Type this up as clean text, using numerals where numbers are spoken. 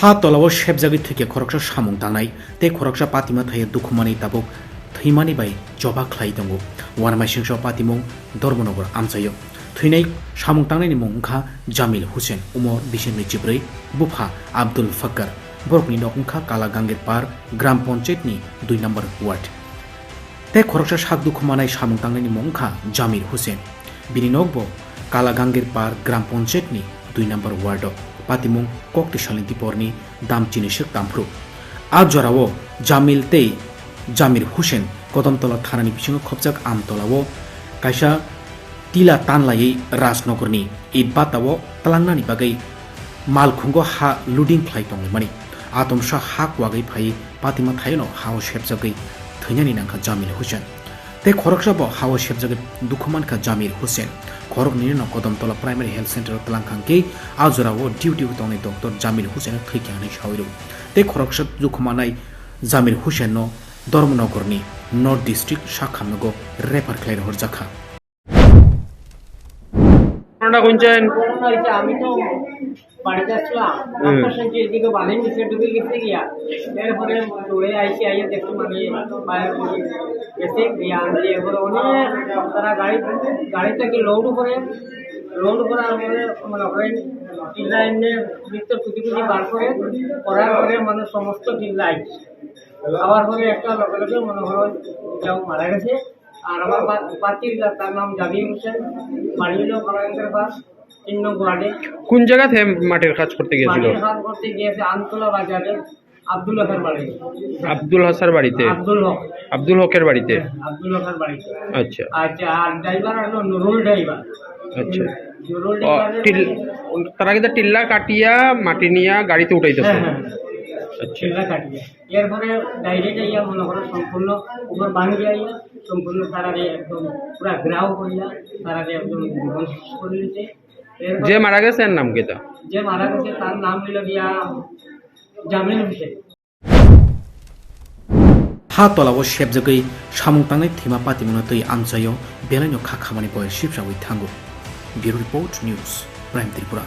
ha tolawo shebjagi thike khoroksa samung tangnai te khoroksa patima thaye dukhumani tabuk thimani bai joba khlai dango warmai singso patimung dormonogor amchayo theinai samung tangnai ni mungkha jamil hussein umor 24 bufa abdul fakkar borokni nokungkha kala gangir par gram panchayat ni 2 number ward te khoroksa sak dukhumanai samung tangnai ni mungkha jamil hussein bini nokbo kala gangir par gram panchayat ni 2 number ward patimung kokti salinti porni dam chinisek tamfru ajorao jamil tei jamir hussein kodamtola thanani bisingo khopjak amtolawo kaisa tila tanlai rajnogorni idbatao talangnani bagai malkhungo ha looting khlai tongmani atomsa ha kwagai phai patima thaino hawo shepjagai thainyani nangkha jamil hussein te khoroksa bo hawo shepjagai dukhumankha jamil hussein khorok nino kodamtola primary health center talangkhangke ajorao duty tongnai doctor jamil hussein thaikyani sawiru te khoroksa dukhumanai jamil hussein no ধর্মনগরনি north district শাখামনগর refer ক্লাইর হরজাখা ঘটনা কোনছেন আমি তো বাড়িতে আসলাম আপনার সঙ্গে এদিকে বালির নিচে ডুবে গেছে গিয়া এরপরে দৌড়ে আইসি আইয়া দেখতে মানে বাইরে গেছে গিয়া আনছি এরপরে অনেক তারা গাড়ি থেকে লোড করার পরে মানে ওখানে টিল্লা এনে বৃত্ত কুটি বার করার পরে মানে সমস্ত টিল্লা আইছে আবার পরে একটা লোকে মনে হয় কেউ মারা গেছে আর আমার বাচ্চির তার নাম জাবির হোসেন বাড়ি হলো কলাঙ্কের পাশ 3 নং ওয়ার্ডে। কোন জায়গাতে মাটির কাজ করতে গিয়েছিল? মাটির কাজ করতে গিয়েছে আমতলা বাজারে আব্দুল হকের বাড়িতে। আব্দুল হাসার বাড়িতে? আব্দুল হকের বাড়িতে। আব্দুল হকের বাড়িতে। আচ্ছা আচ্ছা, আর ড্রাইভার হলো নুরুল ড্রাইভার। আচ্ছা, তারা কিন্তু টিল্লা কাটিয়া মাটি নিয়ে গাড়িতে উঠাইতেছে। আচ্ছা, কাটিয়া এরপরে ডাইরেক্ট আইয়া মনে করো সম্পূর্ণ উপর বাঙ্গি আইয়া সম্পূর্ণ তারারে একদম পুরা গ্রাও করিয়া তারারে একদম জীবন শেষ করে দিতে। যে মারা গেছে এর নাম কেটা? যে মারা গেছে তার নাম হলো গিয়া Jamil Hossain. ha tolawo shebjagai samung tangnai thima patimungna tei amchayo belaino kha khamani boy shipsawai thango bureau report news prime tripura।